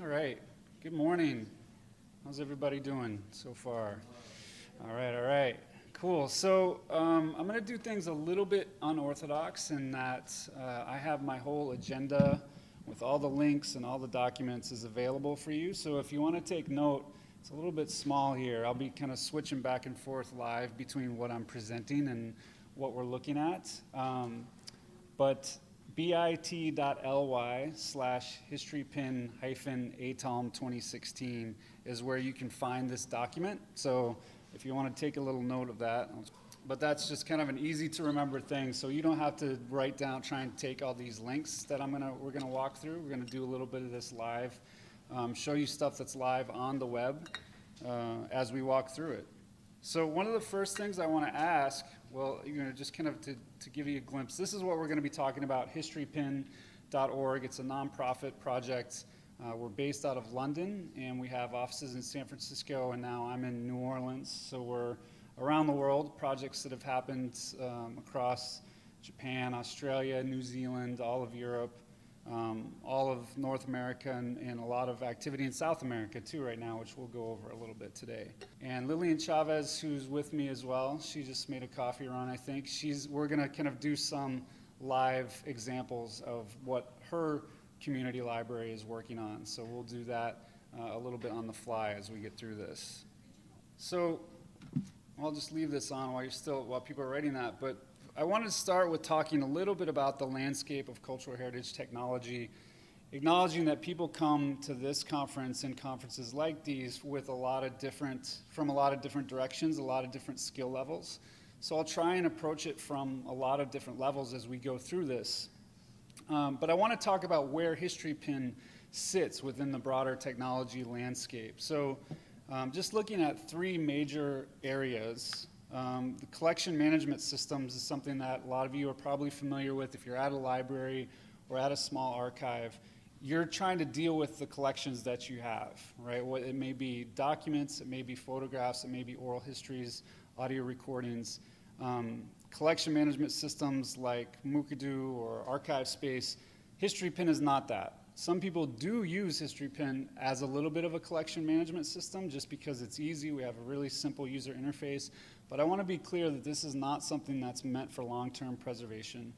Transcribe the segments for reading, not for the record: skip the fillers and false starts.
All right. Good morning. How's everybody doing so far? All right. Cool. So I'm going to do things a little bit unorthodox in that I have my whole agenda with all the links and all the documents is available for you. So if you want to take note, it's a little bit small here. I'll be kind of switching back and forth live between what I'm presenting and what we're looking at. But bit.ly/historypin-ATALM 2016 is where you can find this document. So if you want to take a little note of that, but that's just kind of an easy to remember thing. So you don't have to write down, try and take all these links that we're gonna walk through. We're gonna do a little bit of this live, show you stuff that's live on the web as we walk through it. So one of the first things I want to ask, well, just kind of to give you a glimpse, this is what we're going to be talking about, historypin.org. It's a nonprofit project. We're based out of London, and we have offices in San Francisco, and now I'm in New Orleans. So we're around the world, projects that have happened across Japan, Australia, New Zealand, all of Europe, all of North America, and a lot of activity in South America too right now, which we'll go over a little bit today. And Lillian Chavez, who's with me as well, she just made a coffee run, I think. We're gonna kind of do some live examples of what her community library is working on. So we'll do that a little bit on the fly as we get through this. So I'll just leave this on while people are writing that, but I wanted to start with talking a little bit about the landscape of cultural heritage technology, acknowledging that people come to this conference and conferences like these from a lot of different directions, a lot of different skill levels. So I'll try and approach it from a lot of different levels as we go through this. But I want to talk about where HistoryPin sits within the broader technology landscape. So just looking at three major areas. The collection management systems is something that a lot of you are probably familiar with. If you're at a library or at a small archive, you're trying to deal with the collections that you have, right? It may be documents, it may be photographs, it may be oral histories, audio recordings. Collection management systems like Mookadoo or ArchiveSpace, HistoryPin is not that. Some people do use HistoryPin as a little bit of a collection management system just because it's easy. We have a really simple user interface. But I want to be clear that this is not something that's meant for long-term preservation.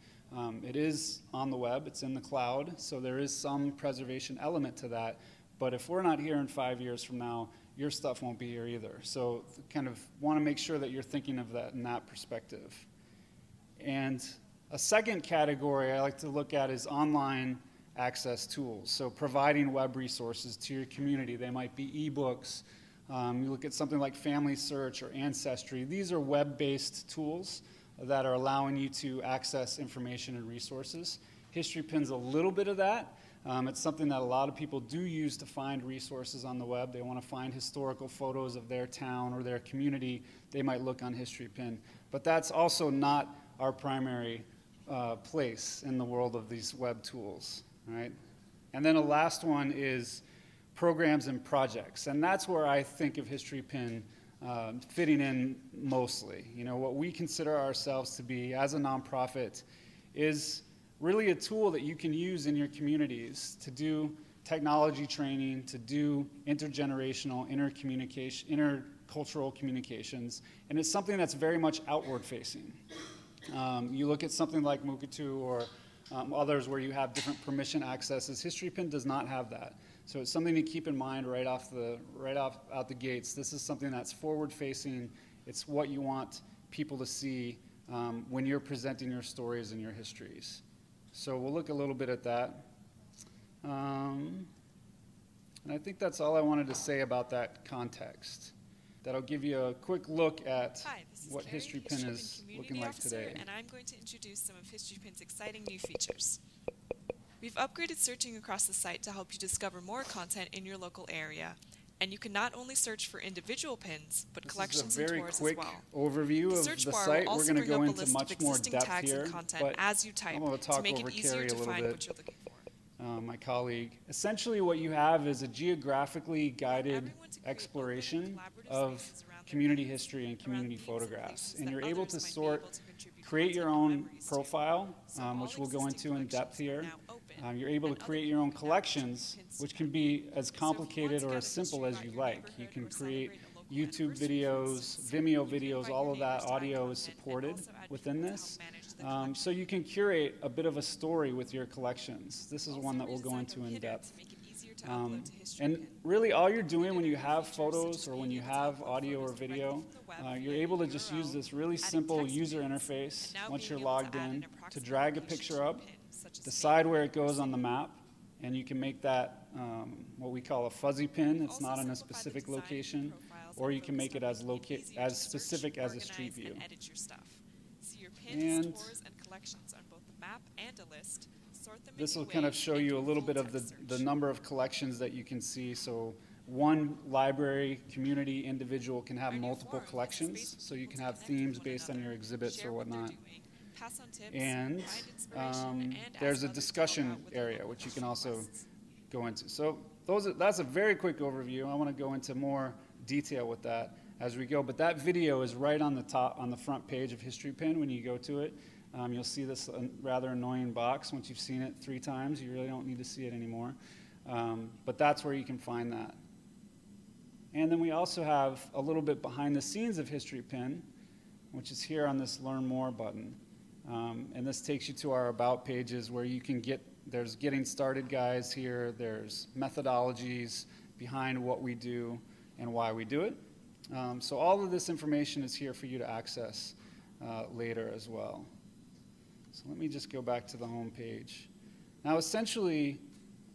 It is on the web, it's in the cloud, so there is some preservation element to that. But if we're not here in 5 years from now, your stuff won't be here either. So kind of want to make sure that you're thinking of that in that perspective. And a second category I like to look at is online access tools. So providing web resources to your community. They might be ebooks. You look at something like Family Search or Ancestry. These are web-based tools that are allowing you to access information and resources. HistoryPin's a little bit of that. It's something that a lot of people do use to find resources on the web. They want to find historical photos of their town or their community. They might look on HistoryPin. But that's also not our primary place in the world of these web tools, right? And then a last one is programs and projects. And that's where I think of HistoryPin fitting in mostly. You know, what we consider ourselves to be as a nonprofit is really a tool that you can use in your communities to do technology training, to do intergenerational, intercultural communications. And it's something that's very much outward facing. You look at something like Mookadoo or others where you have different permission accesses. HistoryPin does not have that. So it's something to keep in mind right out the gates. This is something that's forward-facing. It's what you want people to see when you're presenting your stories and your histories. So we'll look a little bit at that. And I think that's all I wanted to say about that context. That'll give you a quick look at what HistoryPin is looking like today. And I'm going to introduce some of HistoryPin's exciting new features. We've upgraded searching across the site to help you discover more content in your local area. And you can not only search for individual pins, but collections and tours as well. This is a very quick overview of the site. We're going to go into much more depth here, but as you type I'm going to talk over Carrie a little bit, my colleague. Essentially what you have is a geographically guided exploration of community history and community photographs. And you're able to create your own profile, which we'll go into in depth here. You're able to create your own collections, which can be as complicated or as simple as you like. You can create YouTube videos, Vimeo videos, all of that audio is supported within this. So you can curate a bit of a story with your collections. This is one that we'll go into in depth. And really all you're doing when you have photos or when you have audio or video, you're able to just use this really simple user interface once you're logged in to drag a picture up, decide where it goes on the map, and you can make that what we call a fuzzy pin. It's not in a specific location, or you can make it as specific as a street view. And this will kind of show you a little bit of the number of collections that you can see. So one library, community, individual can have multiple collections. So you can have themes based on your exhibits or whatnot. And there's a discussion area, which you can also go into. So that's a very quick overview. I want to go into more detail with that as we go. But that video is right on the top, on the front page of Historypin when you go to it. You'll see this rather annoying box. Once you've seen it 3 times, you really don't need to see it anymore. But that's where you can find that. And then we also have a little bit behind the scenes of Historypin, which is here on this Learn More button. And this takes you to our About pages where you can there's getting started guides here, there's methodologies behind what we do and why we do it. So all of this information is here for you to access later as well. So let me just go back to the home page. Now essentially,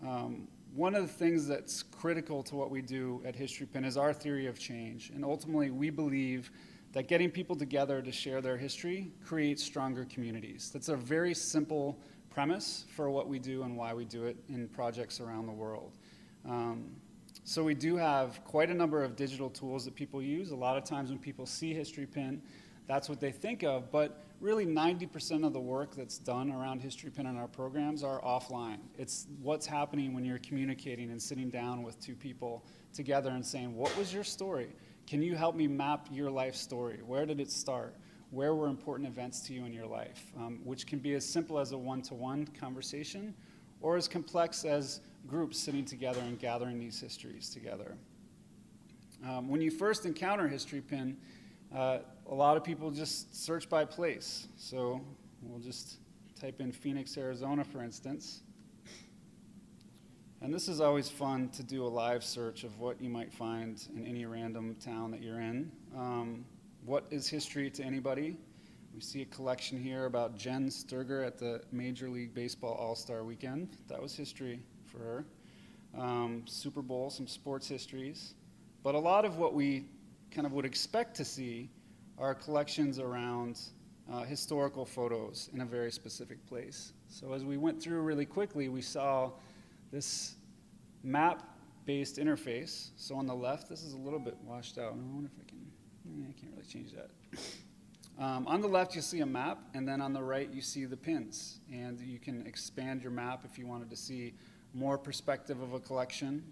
one of the things that's critical to what we do at Historypin is our theory of change. And ultimately, we believe that getting people together to share their history creates stronger communities. That's a very simple premise for what we do and why we do it in projects around the world. So we do have quite a number of digital tools that people use. A lot of times when people see Historypin, that's what they think of, but really 90% of the work that's done around Historypin in our programs are offline. It's what's happening when you're communicating and sitting down with 2 people together and saying, what was your story? Can you help me map your life story? Where did it start? Where were important events to you in your life? Which can be as simple as a one-to-one conversation or as complex as groups sitting together and gathering these histories together. When you first encounter Historypin, a lot of people just search by place. So we'll just type in Phoenix, Arizona, for instance. And this is always fun to do a live search of what you might find in any random town that you're in. What is history to anybody? We see a collection here about Jen Sturger at the Major League Baseball All-Star Weekend. That was history for her. Super Bowl, some sports histories. But a lot of what we kind of would expect to see are collections around historical photos in a very specific place. So as we went through really quickly, we saw this map-based interface. So on the left, this is a little bit washed out. I wonder if I can't really change that. On the left, you see a map, and then on the right, you see the pins. And you can expand your map if you wanted to see more perspective of a collection,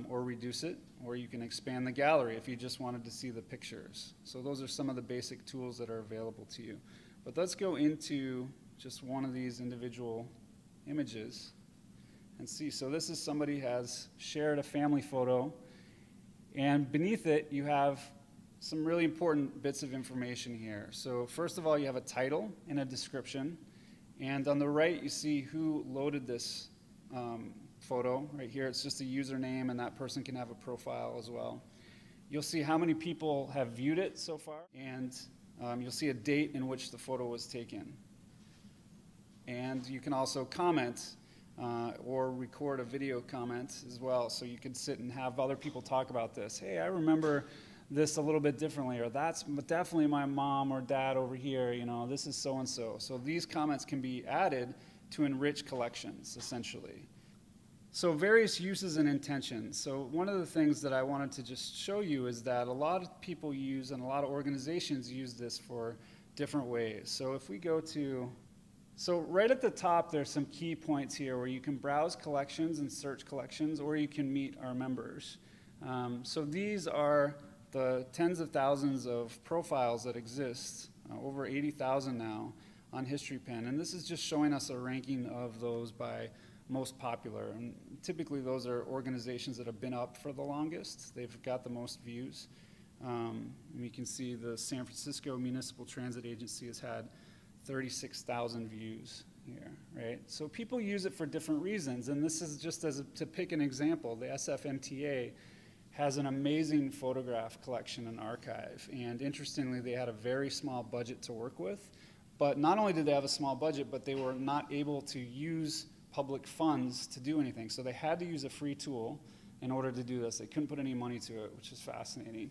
or reduce it, or you can expand the gallery if you just wanted to see the pictures. So those are some of the basic tools that are available to you. But let's go into just one of these individual images and see. So this is somebody has shared a family photo, and beneath it you have some really important bits of information here. So first of all, you have a title and a description, and on the right you see who loaded this photo. Right here it's just a username, and that person can have a profile as well. You'll see how many people have viewed it so far, and you'll see a date in which the photo was taken. And you can also comment or record a video comment as well, so you can sit and have other people talk about this. Hey, I remember this a little bit differently, or that's definitely my mom or dad over here, you know, this is so-and-so. So these comments can be added to enrich collections, essentially. So various uses and intentions. So one of the things that I wanted to just show you is that a lot of people use, and a lot of organizations use this for different ways. So if we go to, so right at the top, there's some key points here where you can browse collections and search collections, or you can meet our members. So these are the tens of thousands of profiles that exist, over 80,000 now, on Historypin, and this is just showing us a ranking of those by most popular. And typically those are organizations that have been up for the longest. They've got the most views. And you can see the San Francisco Municipal Transit Agency has had 36,000 views here, right? So people use it for different reasons, and this is just to pick an example. The SFMTA has an amazing photograph collection and archive, and interestingly, they had a very small budget to work with, but not only did they have a small budget, but they were not able to use public funds to do anything, so they had to use a free tool in order to do this. They couldn't put any money to it, which is fascinating.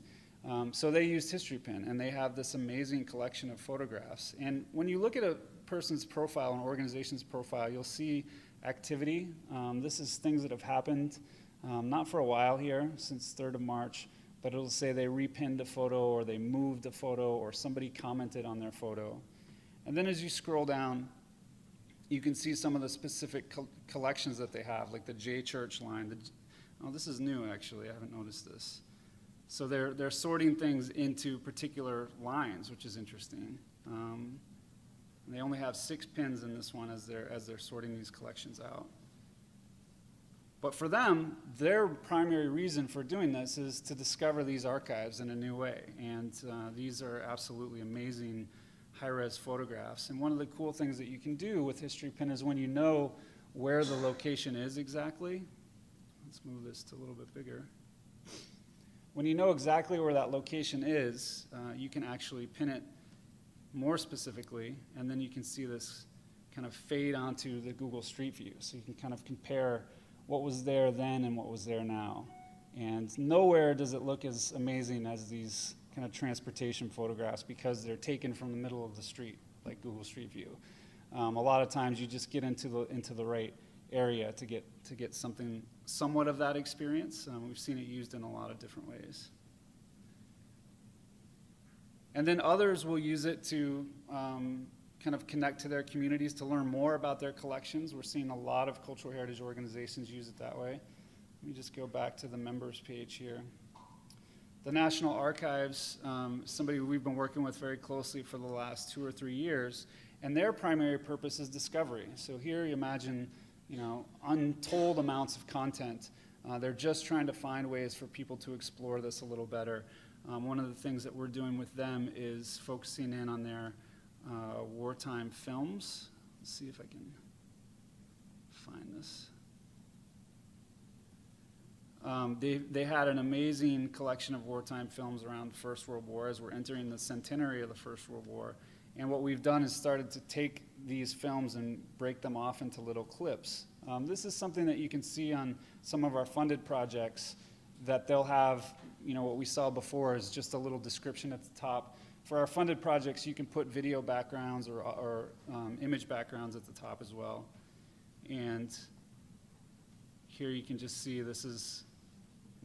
So they used Historypin, and they have this amazing collection of photographs. And when you look at a person's profile, an organization's profile, you'll see activity. This is things that have happened, not for a while here, since 3rd of March, but it'll say they repinned a photo, or they moved a photo, or somebody commented on their photo. And then as you scroll down, you can see some of the specific collections that they have, like the J Church line. Oh, this is new, actually. I haven't noticed this. So they're sorting things into particular lines, which is interesting. They only have 6 pins in this one as they're sorting these collections out. But for them, their primary reason for doing this is to discover these archives in a new way. And these are absolutely amazing high-res photographs. And one of the cool things that you can do with Historypin is when you know where the location is exactly. Let's move this to a little bit bigger. When you know exactly where that location is, you can actually pin it more specifically, and then you can see this kind of fade onto the Google Street View. So you can kind of compare what was there then and what was there now. And nowhere does it look as amazing as these kind of transportation photographs, because they're taken from the middle of the street, like Google Street View. A lot of times you just get into the right area to get something somewhat of that experience. We've seen it used in a lot of different ways. And then others will use it to kind of connect to their communities, to learn more about their collections. We're seeing a lot of cultural heritage organizations use it that way. Let me just go back to the members page here. The National Archives, somebody we've been working with very closely for the last 2 or 3 years, and their primary purpose is discovery. So here you imagine, untold amounts of content. They're just trying to find ways for people to explore this a little better. One of the things that we're doing with them is focusing in on their wartime films. Let's see if I can find this. They had an amazing collection of wartime films around the First World War as we're entering the centenary of the First World War. And what we've done is started to take these films and break them off into little clips. This is something that you can see on some of our funded projects, that they'll have, what we saw before is just a little description at the top. For our funded projects, you can put video backgrounds or image backgrounds at the top as well. And here you can just see this is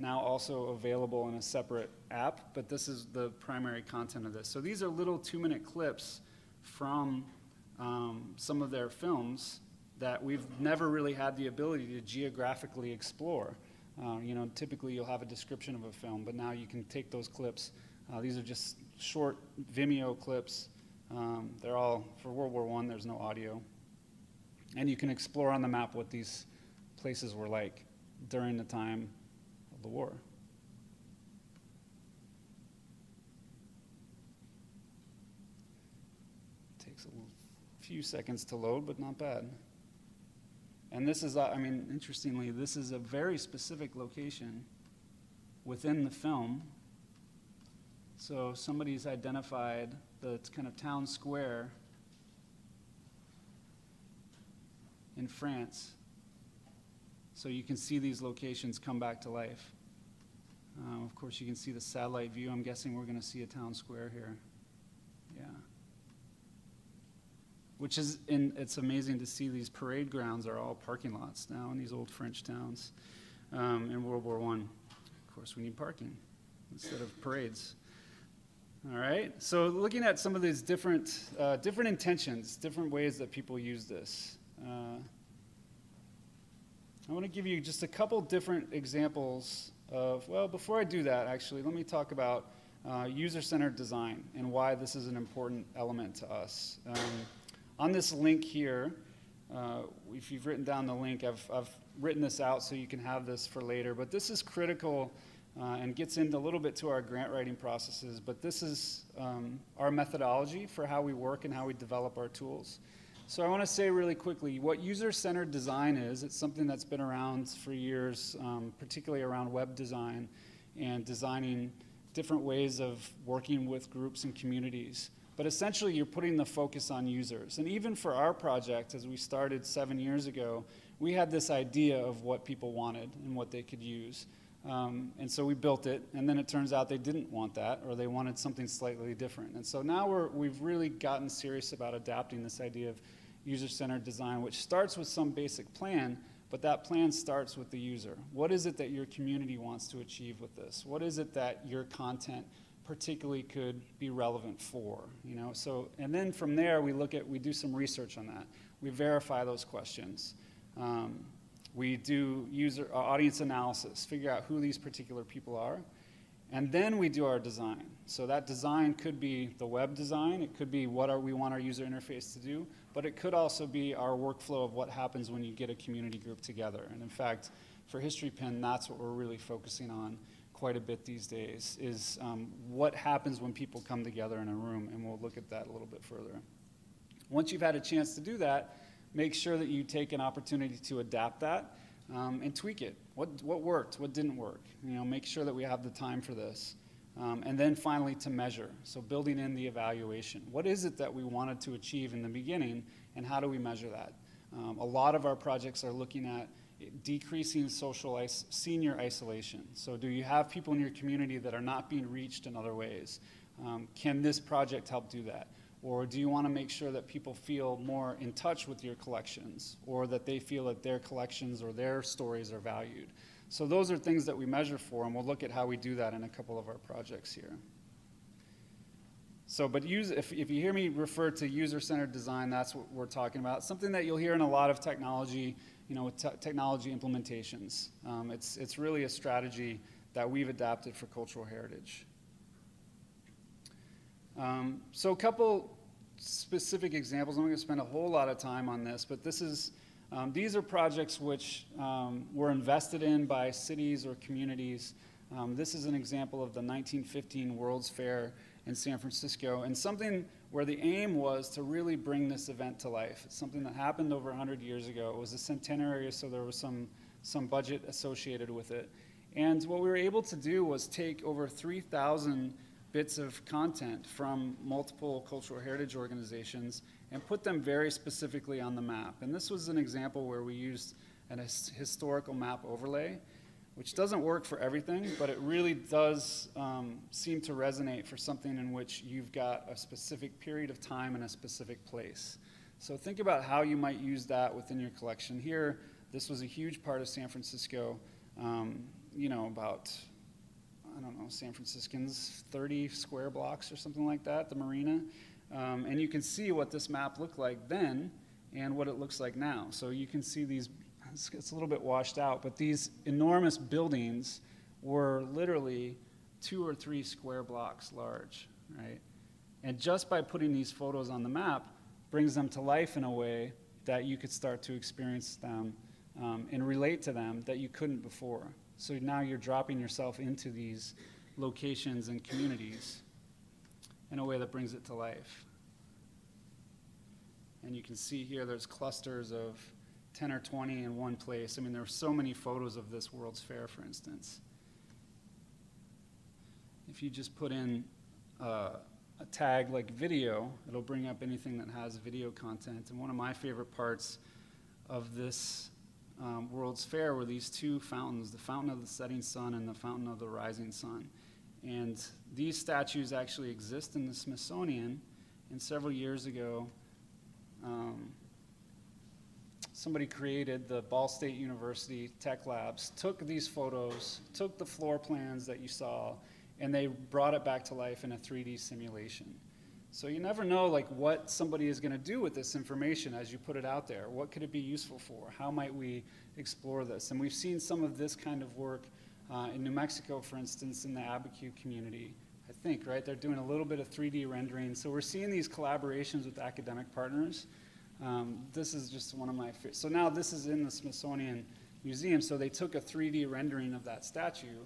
now also available in a separate app, but this is the primary content of this. So these are little 2-minute clips from some of their films that we've never really had the ability to geographically explore. Typically you'll have a description of a film, but now you can take those clips. These are just short Vimeo clips. They're all, for World War I, there's no audio. And you can explore on the map what these places were like during the time of the war. Takes a few seconds to load, but not bad. And this is, interestingly, this is a very specific location within the film. So somebody's identified the kind of town square in France. So you can see these locations come back to life. Of course, you can see the satellite view. I'm guessing we're going to see a town square here. Yeah. It's amazing to see these parade grounds are all parking lots now in these old French towns in World War I. Of course, we need parking instead of parades. All right, so looking at some of these different intentions, different ways that people use this. I want to give you just a couple different examples of, well, before I do that, actually, let me talk about user-centered design and why this is an important element to us. On this link here, if you've written down the link, I've written this out so you can have this for later, but this is critical and gets into a little bit to our grant writing processes, but this is our methodology for how we work and how we develop our tools. So I want to say really quickly what user-centered design is. It's something that's been around for years, particularly around web design and designing different ways of working with groups and communities. But essentially, you're putting the focus on users. And even for our project, as we started 7 years ago, we had this idea of what people wanted and what they could use. And so we built it, and then it turns out they didn't want that, or they wanted something slightly different. And so now we've really gotten serious about adapting this idea of user-centered design, which starts with some basic plan, but that plan starts with the user. What is it that your community wants to achieve with this? What is it that your content particularly could be relevant for? So, and then from there we do some research on that. We verify those questions. We do audience analysis, figure out who these particular people are, and then we do our design. So that design could be the web design, it could be we want our user interface to do, but it could also be our workflow of what happens when you get a community group together. And in fact, for Historypin, that's what we're really focusing on quite a bit these days, is what happens when people come together in a room, and we'll look at that a little bit further. Once you've had a chance to do that, make sure that you take an opportunity to adapt that and tweak it. What worked? What didn't work? Make sure that we have the time for this. And then finally to measure. So building in the evaluation. What is it that we wanted to achieve in the beginning, and how do we measure that? A lot of our projects are looking at decreasing senior isolation. So do you have people in your community that are not being reached in other ways? Can this project help do that? Or do you want to make sure that people feel more in touch with your collections, or that they feel that their collections or their stories are valued? So those are things that we measure for, and we'll look at how we do that in a couple of our projects here. So, but if you hear me refer to user-centered design, that's what we're talking about. Something that you'll hear in a lot of technology, with technology implementations. It's really a strategy that we've adapted for cultural heritage. So a couple specific examples. I'm not going to spend a whole lot of time on this, but these are projects which were invested in by cities or communities. This is an example of the 1915 World's Fair in San Francisco, and something where the aim was to really bring this event to life. It's something that happened over 100 years ago. It was a centenary, so there was some budget associated with it. And what we were able to do was take over 3,000 bits of content from multiple cultural heritage organizations and put them very specifically on the map. And this was an example where we used an historical map overlay, which doesn't work for everything, but it really does seem to resonate for something in which you've got a specific period of time and a specific place. So think about how you might use that within your collection. Here, this was a huge part of San Francisco, about, I don't know, San Franciscans, 30 square blocks or something like that, the marina. And you can see what this map looked like then and what it looks like now. So you can see these, it's a little bit washed out, but these enormous buildings were literally 2 or 3 square blocks large, right? And just by putting these photos on the map brings them to life in a way that you could start to experience them and relate to them that you couldn't before. So now you're dropping yourself into these locations and communities in a way that brings it to life. And you can see here there's clusters of 10 or 20 in one place. I mean, there are so many photos of this World's Fair, for instance. If you just put in a tag like video, it'll bring up anything that has video content. And one of my favorite parts of this World's Fair were these 2 fountains, the Fountain of the Setting Sun and the Fountain of the Rising Sun. And these statues actually exist in the Smithsonian. And several years ago, somebody created, the Ball State University Tech Labs, took these photos, took the floor plans that you saw, and they brought it back to life in a 3D simulation. So you never know what somebody is going to do with this information as you put it out there. What could it be useful for? How might we explore this? And we've seen some of this kind of work in New Mexico, for instance, in the Abiquiu community, I think, right? They're doing a little bit of 3D rendering. So we're seeing these collaborations with academic partners This is just one of my favorites. So now this is in the Smithsonian Museum, so they took a 3D rendering of that statue,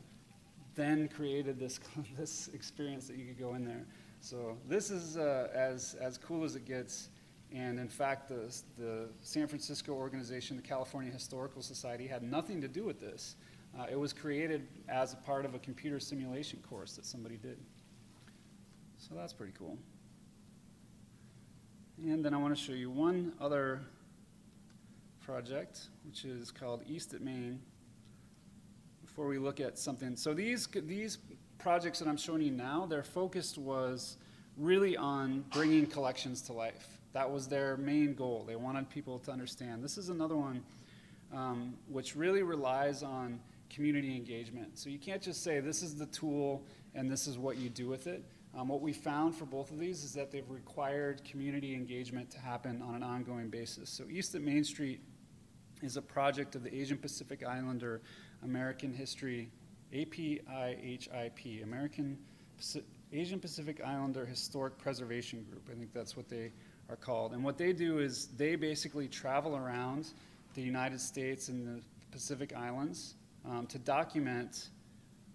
then created this, this experience that you could go in there. So this is as cool as it gets. And in fact, the San Francisco organization, the California Historical Society, had nothing to do with this. It was created as a part of a computer simulation course that somebody did. So that's pretty cool. And then I want to show you one other project, which is called East at Main, before we look at something. So these projects that I'm showing you now, their focus was really on bringing collections to life. That was their main goal. They wanted people to understand. This is another one which really relies on community engagement. So you can't just say this is the tool and this is what you do with it. What we found for both of these is that they've required community engagement to happen on an ongoing basis. So East at Main Street is a project of the Asian Pacific Islander American History, APIHIP, Asian Pacific Islander Historic Preservation Group. I think that's what they are called. And what they do is they basically travel around the United States and the Pacific Islands to document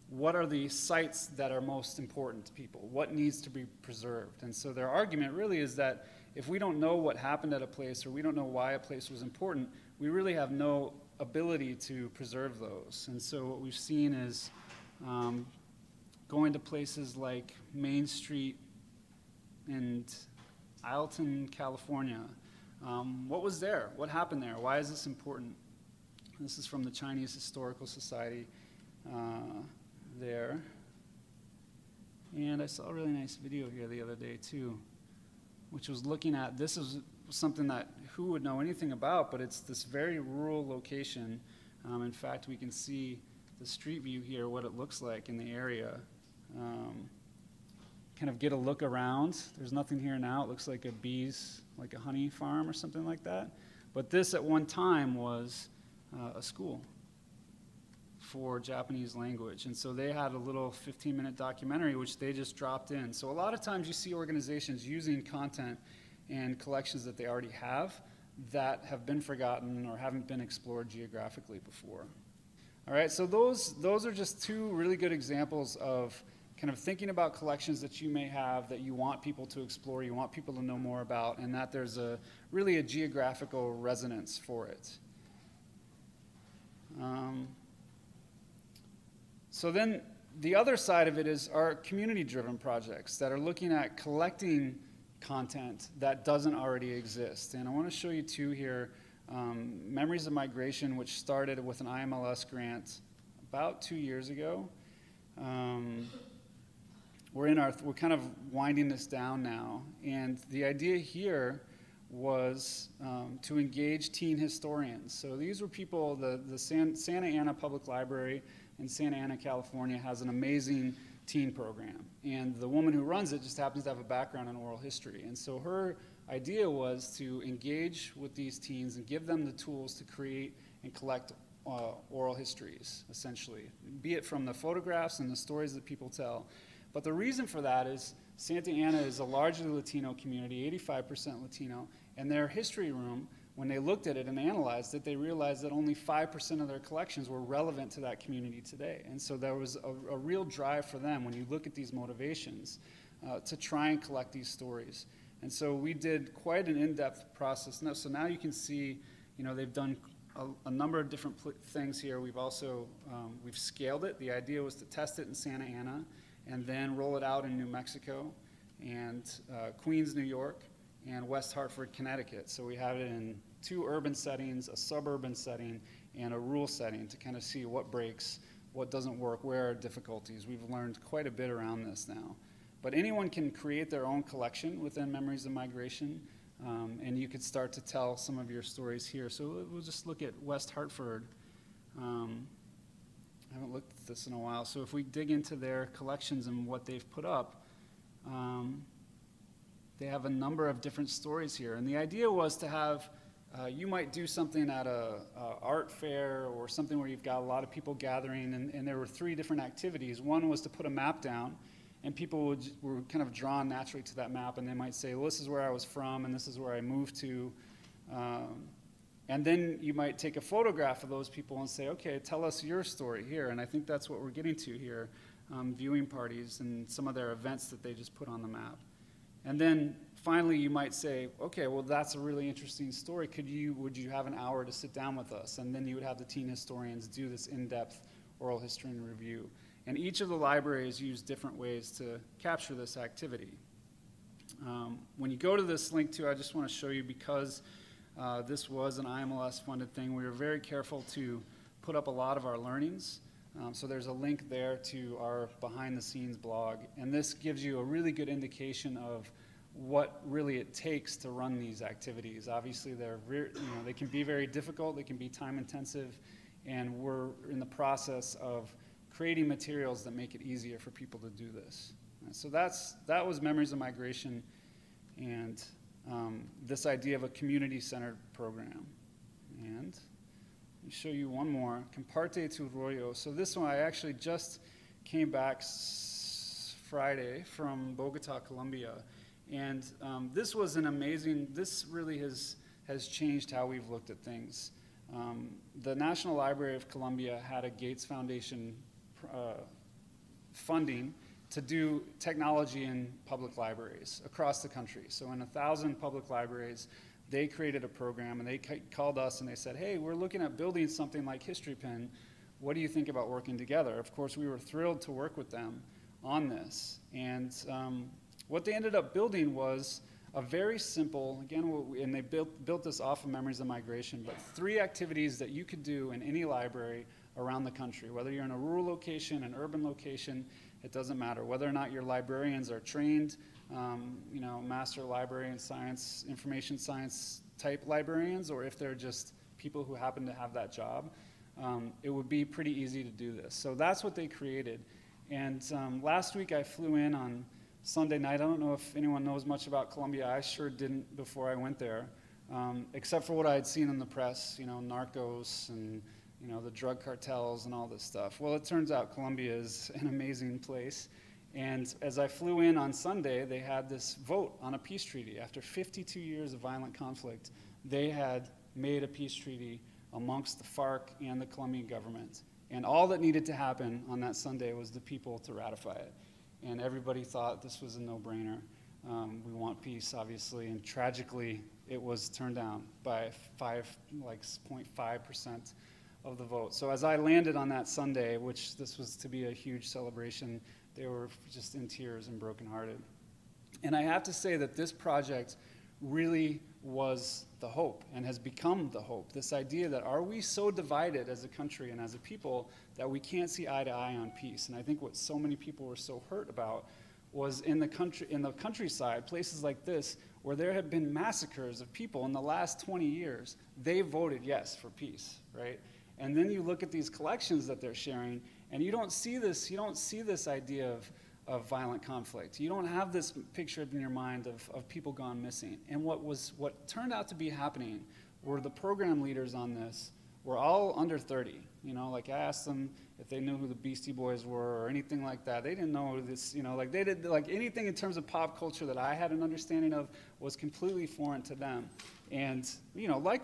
what are the sites that are most important to people, what needs to be preserved. And so their argument really is that if we don't know what happened at a place or we don't know why a place was important, we really have no ability to preserve those. And so what we've seen is going to places like Main Street and Alton, California. What was there? What happened there? Why is this important? This is from the Chinese Historical Society there. And I saw a really nice video here the other day too, which was looking at, this is something that who would know anything about, but it's this very rural location. In fact, we can see the street view here, what it looks like in the area. Kind of get a look around. There's nothing here now. It looks like a bees, like a honey farm or something like that. But this at one time was a school for Japanese language. And so they had a little 15-minute documentary which they just dropped in. So a lot of times you see organizations using content and collections that they already have that have been forgotten or haven't been explored geographically before. All right, so those are just two really good examples of kind of thinking about collections that you may have that you want people to explore, you want people to know more about, and that there's really a geographical resonance for it. So then the other side of it is our community-driven projects that are looking at collecting content that doesn't already exist. And I want to show you two here. Memories of Migration, which started with an IMLS grant about 2 years ago. We're kind of winding this down now. And the idea here was to engage teen historians. So these were people, the Santa Ana Public Library in Santa Ana, California has an amazing teen program. And the woman who runs it just happens to have a background in oral history. And so her idea was to engage with these teens and give them the tools to create and collect oral histories, essentially, be it from the photographs and the stories that people tell. But the reason for that is Santa Ana is a largely Latino community, 85% Latino, and their history room, when they looked at it and analyzed it, they realized that only 5% of their collections were relevant to that community today. And so there was a real drive for them, when you look at these motivations, to try and collect these stories. And so we did quite an in-depth process. So now you can see, they've done a number of different things here. We've also, we've scaled it. The idea was to test it in Santa Ana and then roll it out in New Mexico and Queens, New York, and West Hartford, Connecticut. So we have it in 2 urban settings, a suburban setting, and a rural setting to kind of see what breaks, what doesn't work, where are difficulties. We've learned quite a bit around this now. But anyone can create their own collection within Memories of Migration, and you could start to tell some of your stories here. So we'll just look at West Hartford. I haven't looked at this in a while. So if we dig into their collections and what they've put up, they have a number of different stories here. And the idea was to have, you might do something at a art fair or something where you've got a lot of people gathering, and there were 3 different activities. One was to put a map down, and people were kind of drawn naturally to that map, and they might say, well, this is where I was from, and this is where I moved to. And then you might take a photograph of those people and say, okay, tell us your story here. And I think that's what we're getting to here, viewing parties and some of their events that they just put on the map. And then finally you might say, okay, well, that's a really interesting story. Would you have an hour to sit down with us? And then you would have the teen historians do this in-depth oral history and review. And each of the libraries use different ways to capture this activity. When you go to this link too, I just want to show you, because this was an IMLS funded thing, we were very careful to put up a lot of our learnings. So there's a link there to our behind the scenes blog, and this gives you a really good indication of what really it takes to run these activities. Obviously they can be very difficult, they can be time intensive, and we're in the process of creating materials that make it easier for people to do this. So that was Memories of Migration, and this idea of a community-centered program. And let me show you one more, Comparte tu rollo. So this one, I actually just came back Friday from Bogota, Colombia. And this was an amazing, this really has changed how we've looked at things. The National Library of Colombia had a Gates Foundation funding to do technology in public libraries across the country. So in 1,000 public libraries, they created a program, and they called us and they said, hey, we're looking at building something like Historypin. What do you think about working together? Of course, we were thrilled to work with them on this. And what they ended up building was a very simple, again, and they built this off of Memories of Migration, but 3 activities that you could do in any library around the country, whether you're in a rural location, an urban location, it doesn't matter. Whether or not your librarians are trained, master library and science, information science type librarians, or if they're just people who happen to have that job, it would be pretty easy to do this. So that's what they created. And last week I flew in on Sunday night. I don't know if anyone knows much about Colombia. I sure didn't before I went there, except for what I had seen in the press, narcos and the drug cartels and all this stuff. Well, it turns out Colombia is an amazing place. And as I flew in on Sunday, they had this vote on a peace treaty. After 52 years of violent conflict, they had made a peace treaty amongst the FARC and the Colombian government. And all that needed to happen on that Sunday was the people to ratify it. And everybody thought this was a no-brainer. We want peace, obviously, and tragically, it was turned down by 0.5% of the vote. So as I landed on that Sunday, which this was to be a huge celebration, they were just in tears and brokenhearted. And I have to say that this project really was the hope and has become the hope. This idea that, are we so divided as a country and as a people that we can't see eye to eye on peace? And I think what so many people were so hurt about was in the countryside, places like this, where there have been massacres of people in the last 20 years, they voted yes for peace, right? And then you look at these collections that they're sharing, and you don't see this idea of violent conflict. You don't have this picture in your mind of people gone missing. And what turned out to be happening were the program leaders on this were all under 30. Like I asked them if they knew who the Beastie Boys were or anything like that. They didn't know this, they did, anything in terms of pop culture that I had an understanding of was completely foreign to them. And,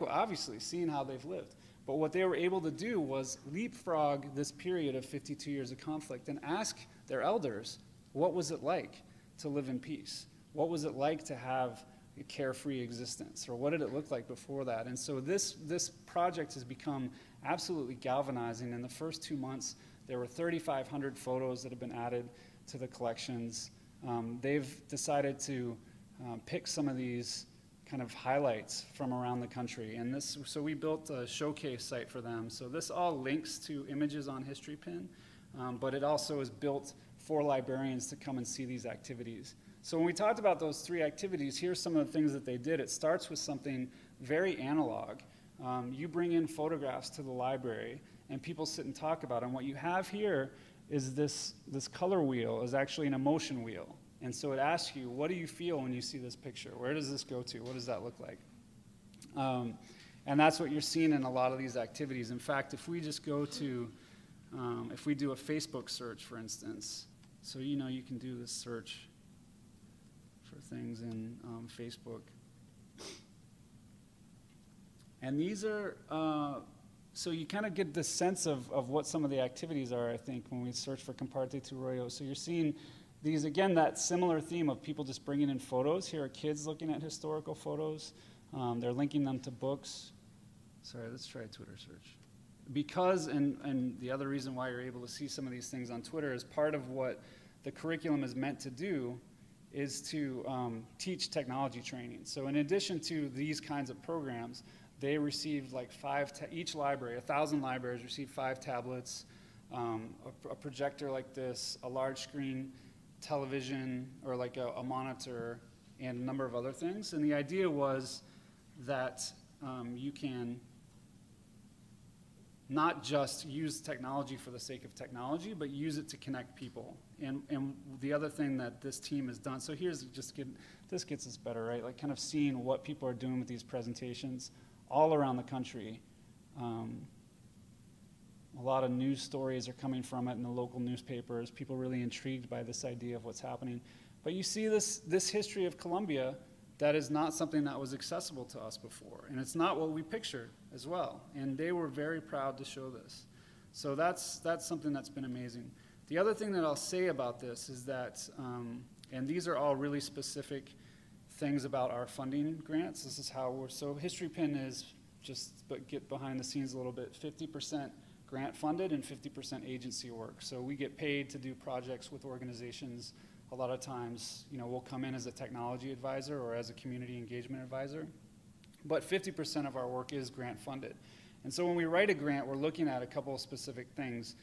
obviously, seeing how they've lived. But what they were able to do was leapfrog this period of 52 years of conflict and ask their elders, what was it like to live in peace? What was it like to have a carefree existence? Or what did it look like before that? And so this project has become absolutely galvanizing. In the first 2 months, there were 3,500 photos that have been added to the collections. They've decided to pick some of these kind of highlights from around the country. And so we built a showcase site for them. So this all links to images on Historypin, but it also is built for librarians to come and see these activities. So when we talked about those 3 activities, here's some of the things that they did. It starts with something very analog. You bring in photographs to the library, and people sit and talk about them. What you have here is this color wheel is actually an emotion wheel. And so it asks you, what do you feel when you see this picture? Where does this go to? What does that look like? And that's what you're seeing in a lot of these activities. In fact, if we just go to, if we do a Facebook search, for instance, so you can do this search for things in Facebook. And these are, so you kind of get the sense of what some of the activities are, I think, when we search for Comparte tu Rollo. So you're seeing these, again, that similar theme of people just bringing in photos. Here are kids looking at historical photos. They're linking them to books. Sorry, let's try a Twitter search. Because, and the other reason why you're able to see some of these things on Twitter is part of what the curriculum is meant to do is to teach technology training. So in addition to these kinds of programs, they received like each library, 1,000 libraries received 5 tablets, a projector like this, a large screen television, or like a monitor, and a number of other things. And the idea was that you can not just use technology for the sake of technology, but use it to connect people. And the other thing that this team has done, so here's this gets us better, right? Like kind of seeing what people are doing with these presentations all around the country. A lot of news stories are coming from it in the local newspapers, people really intrigued by this idea of what's happening. But you see this history of Colombia that is not something that was accessible to us before. And it's not what we pictured as well. And they were very proud to show this. So that's something that's been amazing. The other thing that I'll say about this is that, and these are all really specific things about our funding grants. This is how so Historypin is, just get behind the scenes a little bit, 50% grant funded and 50% agency work. So we get paid to do projects with organizations. A lot of times, we'll come in as a technology advisor or as a community engagement advisor. But 50% of our work is grant funded. And so when we write a grant, we're looking at a couple of specific things.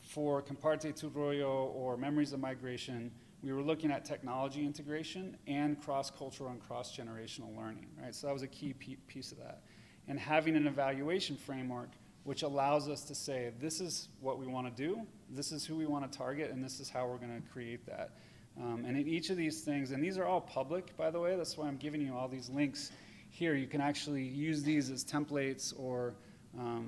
For Comparte tu Rollo or Memories of Migration, we were looking at technology integration and cross-cultural and cross-generational learning, right? So that was a key piece of that. And having an evaluation framework which allows us to say, this is what we want to do, this is who we want to target, and this is how we're going to create that. And in each of these things, and these are all public, by the way, that's why I'm giving you all these links here. You can actually use these as templates or, I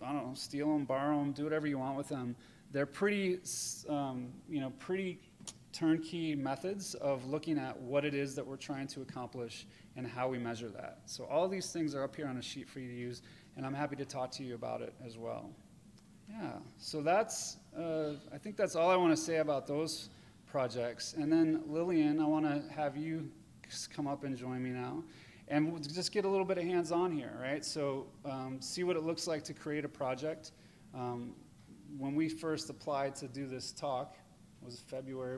don't know, steal them, borrow them, do whatever you want with them. They're pretty, pretty turnkey methods of looking at what it is that we're trying to accomplish and how we measure that. So all these things are up here on a sheet for you to use, and I'm happy to talk to you about it as well. Yeah, so that's, I think that's all I want to say about those projects. And then Lillian, I want to have you come up and join me now. And we'll just get a little bit of hands-on here, right? So see what it looks like to create a project. When we first applied to do this talk, it was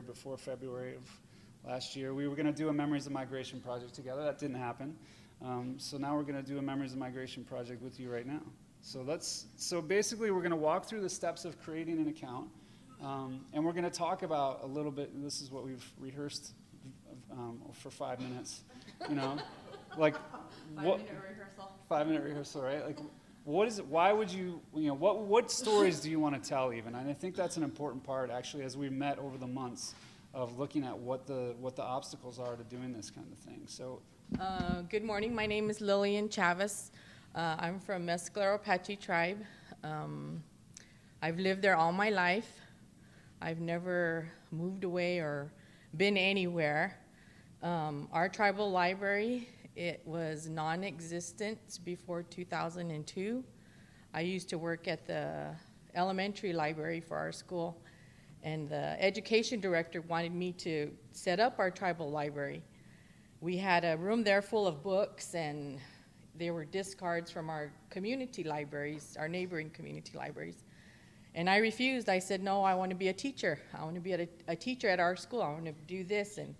before February of last year, we were going to do a Memories of Migration project together. That didn't happen. So now we're going to do a Memories of Migration project with you right now. So basically we're going to walk through the steps of creating an account, and we're going to talk about a little bit, and this is what we've rehearsed for 5 minutes, like 5-minute rehearsal. 5-minute rehearsal, right? Like, what is it? Why would you? What stories do you want to tell even? And I think that's an important part, actually, as we met over the months of looking at what the obstacles are to doing this kind of thing. So. Good morning. My name is Lillian Chavez. I'm from Mescalero tribe. I've lived there all my life. I've never moved away or been anywhere. Our tribal library, it was non-existent before 2002. I used to work at the elementary library for our school, and the education director wanted me to set up our tribal library. We had a room there full of books, and they were discards from our community libraries, our neighboring community libraries. And I refused. I said, no, I want to be a teacher. I want to be a teacher at our school. I want to do this. And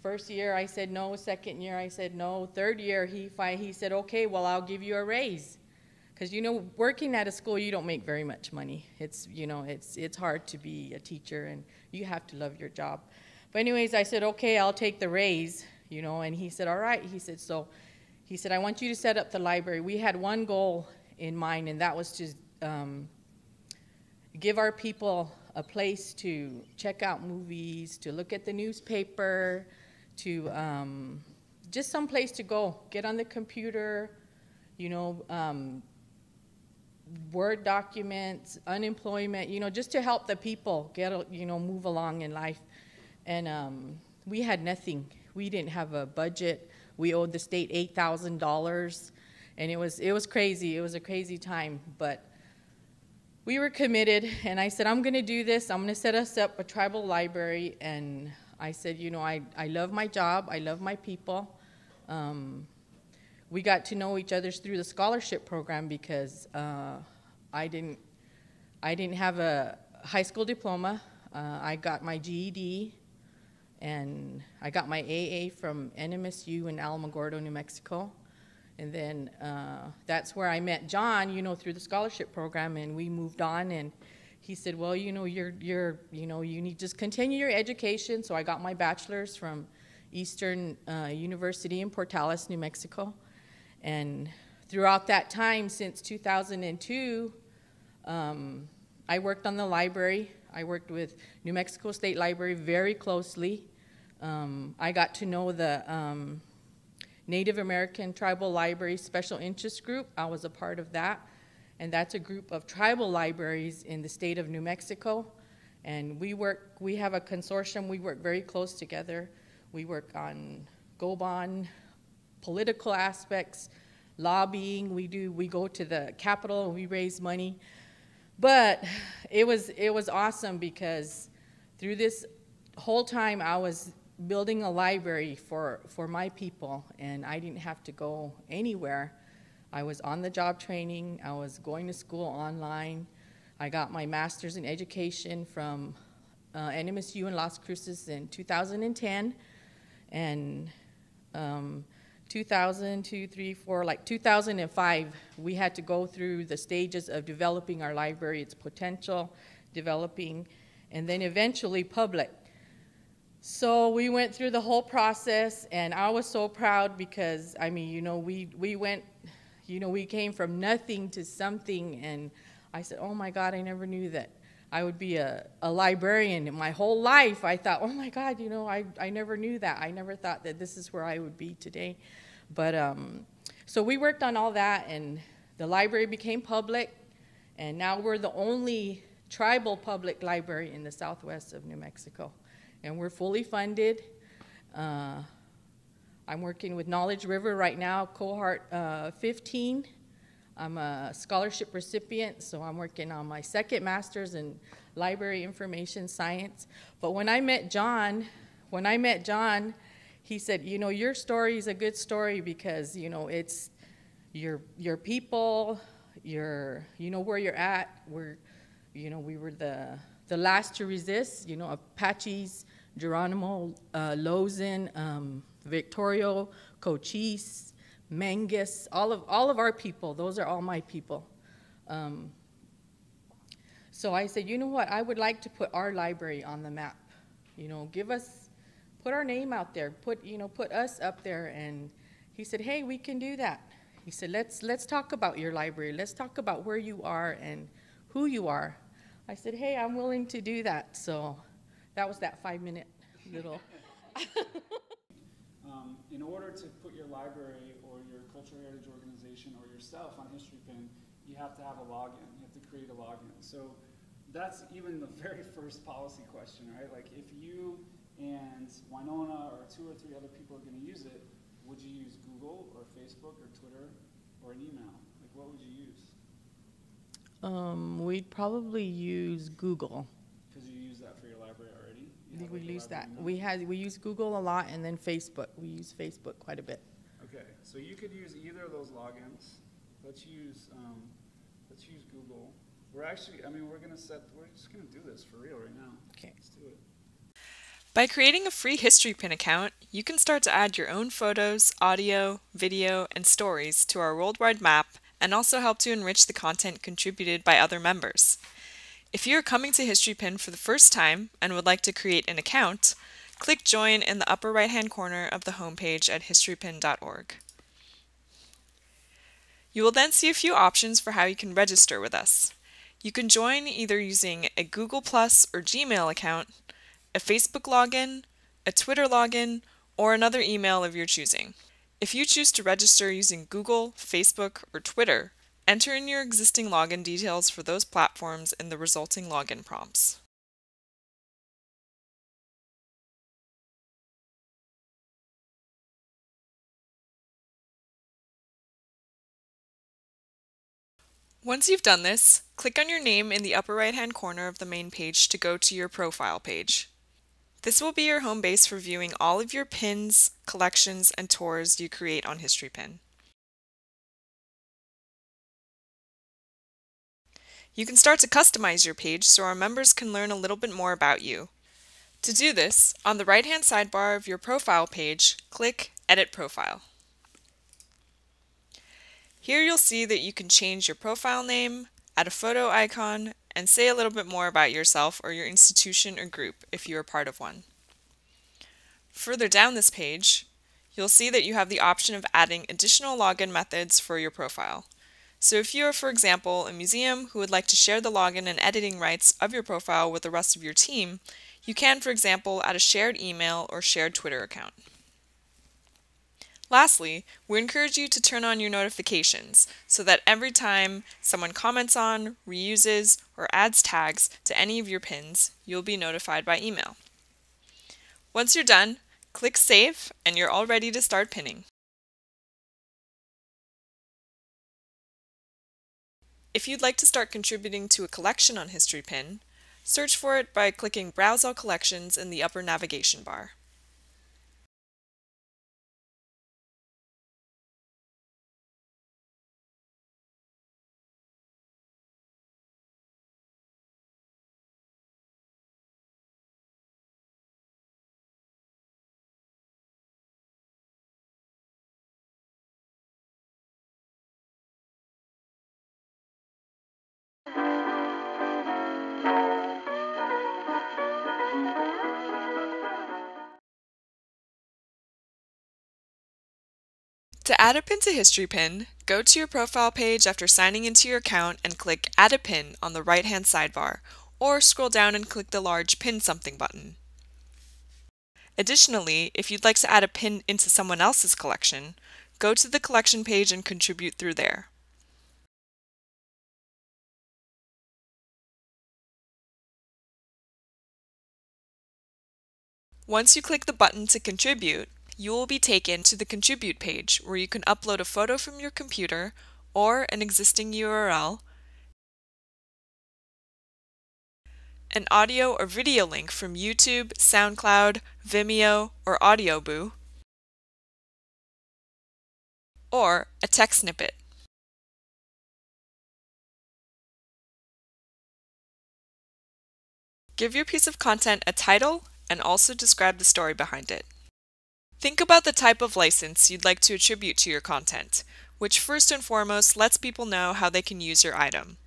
first year I said no. Second year I said no. Third year he said, okay, well, I'll give you a raise. Because, working at a school, you don't make very much money. It's hard to be a teacher, and you have to love your job. But anyways, I said, okay, I'll take the raise, and he said, all right. He said, I want you to set up the library. We had one goal in mind, and that was to give our people a place to check out movies, to look at the newspaper, to just some place to go, get on the computer, Word documents, unemployment, just to help the people get, move along in life. And we had nothing. We didn't have a budget we owed the state $8,000, and it was crazy. It was a crazy time, but we were committed, and I said, I'm going to do this. I'm going to set us up a tribal library, and I said, you know, I love my job. I love my people. We got to know each other through the scholarship program because I didn't have a high school diploma. I got my GED, and I got my AA from NMSU in Alamogordo, New Mexico. And then that's where I met Jon, you know, through the scholarship program, and we moved on. And he said, well, you know, you need to just continue your education. So I got my bachelor's from Eastern University in Portales, New Mexico. And throughout that time, since 2002, I worked on the library. I worked with New Mexico State Library very closely. I got to know the Native American Tribal Library Special Interest Group. I was a part of that. And that's a group of tribal libraries in the state of New Mexico. And we have a consortium. We work very close together. We work on GOBON, political aspects, lobbying. We go to the Capitol and we raise money. But it was awesome because through this whole time I was building a library for my people, and I didn't have to go anywhere. I was on the job training. I was going to school online. I got my master's in education from NMSU in Las Cruces in 2010, and 2005, we had to go through the stages of developing our library, its potential, developing, and then eventually public. So we went through the whole process, and I was so proud because, I mean, you know, we went, you know, we came from nothing to something, and I said, oh my God, I never knew that I would be a librarian. In my whole life, I thought, oh my God, you know, I never knew that. I never thought that this is where I would be today. But so we worked on all that, and the library became public, and now we're the only tribal public library in the southwest of New Mexico. And we're fully funded. I'm working with Knowledge River right now, cohort 15. I'm a scholarship recipient, so I'm working on my second master's in library information science. But when I met Jon, he said, you know, your story is a good story because, you know, it's your people, you know where you're at. We were the last to resist, you know, Apaches, Geronimo, Lozin, Victorio, Cochise, Mangus, all of our people. Those are all my people. So I said, you know what? I would like to put our library on the map. You know, put our name out there. Put us up there. And he said, hey, we can do that. He said, let's talk about your library. Let's talk about where you are and who you are. I said, hey, I'm willing to do that. So that was that 5-minute little. In order to put your library or your cultural heritage organization or yourself on Historypin, you have to have a login. You have to create a login. So that's even the very first policy question, right? Like if you and Winona or 2 or 3 other people are going to use it, would you use Google or Facebook or Twitter or an email? Like what would you use? We'd probably use Google. Because you use that for your library already? We use that. We use Google a lot, and then Facebook. We use Facebook quite a bit. Okay, so you could use either of those logins. Let's use Google. We're just gonna do this for real right now. Okay. Let's do it. By creating a free Historypin account, you can start to add your own photos, audio, video, and stories to our worldwide map, and also help to enrich the content contributed by other members. If you are coming to Historypin for the first time and would like to create an account, click Join in the upper right-hand corner of the homepage at historypin.org. You will then see a few options for how you can register with us. You can join either using a Google+ or Gmail account, a Facebook login, a Twitter login, or another email of your choosing. If you choose to register using Google, Facebook, or Twitter, enter in your existing login details for those platforms in the resulting login prompts. Once you've done this, click on your name in the upper right-hand corner of the main page to go to your profile page. This will be your home base for viewing all of your pins, collections, and tours you create on Historypin. You can start to customize your page so our members can learn a little bit more about you. To do this, on the right-hand sidebar of your profile page, click Edit Profile. Here you'll see that you can change your profile name, add a photo icon, and say a little bit more about yourself or your institution or group if you are part of one. Further down this page, you'll see that you have the option of adding additional login methods for your profile. So if you are, for example, a museum who would like to share the login and editing rights of your profile with the rest of your team, you can, for example, add a shared email or shared Twitter account. Lastly, we encourage you to turn on your notifications so that every time someone comments on, reuses, or adds tags to any of your pins, you'll be notified by email. Once you're done, click Save and you're all ready to start pinning. If you'd like to start contributing to a collection on Historypin, search for it by clicking Browse All Collections in the upper navigation bar. To add a pin to Historypin, go to your profile page after signing into your account and click Add a Pin on the right-hand sidebar, or scroll down and click the large Pin Something button. Additionally, if you'd like to add a pin into someone else's collection, go to the collection page and contribute through there. Once you click the button to contribute, you will be taken to the Contribute page where you can upload a photo from your computer or an existing URL, an audio or video link from YouTube, SoundCloud, Vimeo, or Audioboo, or a text snippet. Give your piece of content a title and also describe the story behind it. Think about the type of license you'd like to attribute to your content, which first and foremost lets people know how they can use your item.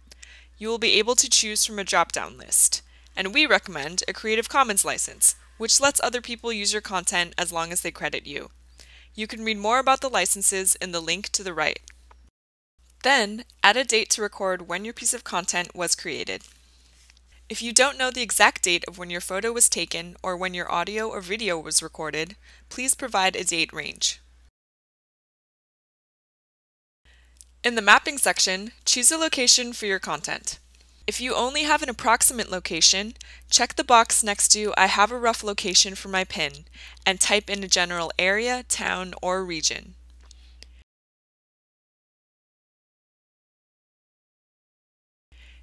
You will be able to choose from a drop-down list, and we recommend a Creative Commons license, which lets other people use your content as long as they credit you. You can read more about the licenses in the link to the right. Then, add a date to record when your piece of content was created. If you don't know the exact date of when your photo was taken or when your audio or video was recorded, please provide a date range. In the mapping section, choose a location for your content. If you only have an approximate location, check the box next to I have a rough location for my pin and type in a general area, town, or region.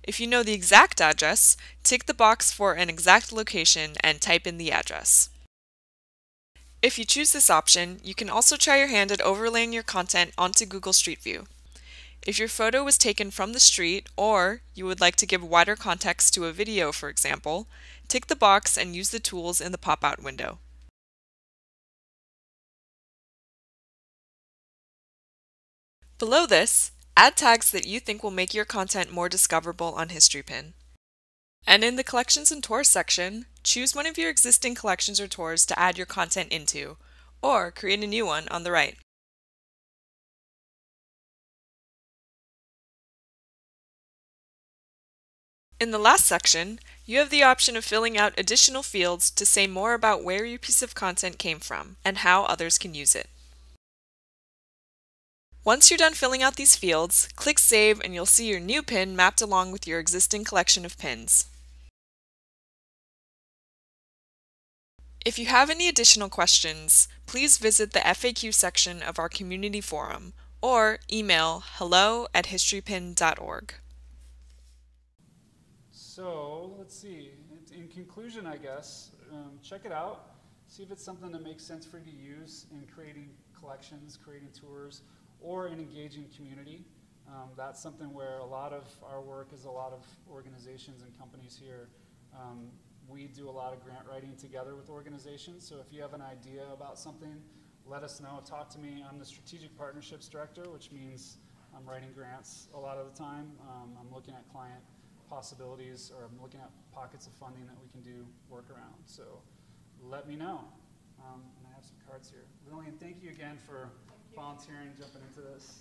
If you know the exact address, tick the box for an exact location and type in the address. If you choose this option, you can also try your hand at overlaying your content onto Google Street View. If your photo was taken from the street, or you would like to give wider context to a video, for example, tick the box and use the tools in the pop-out window. Below this, add tags that you think will make your content more discoverable on Historypin. And in the Collections and Tours section, choose one of your existing collections or tours to add your content into, or create a new one on the right. In the last section, you have the option of filling out additional fields to say more about where your piece of content came from and how others can use it. Once you're done filling out these fields, click Save and you'll see your new pin mapped along with your existing collection of pins. If you have any additional questions, please visit the FAQ section of our community forum or email hello@historypin.org. So let's see. In conclusion, I guess, check it out. See if it's something that makes sense for you to use in creating collections, creating tours, or in engaging community. That's something where a lot of our work is a lot of organizations and companies here. We do a lot of grant writing together with organizations, so if you have an idea about something, let us know, talk to me. I'm the Strategic Partnerships Director, which means I'm writing grants a lot of the time. I'm looking at client possibilities, or I'm looking at pockets of funding that we can do work around. So let me know. And I have some cards here. Lillian, thank you again for volunteering, jumping into this.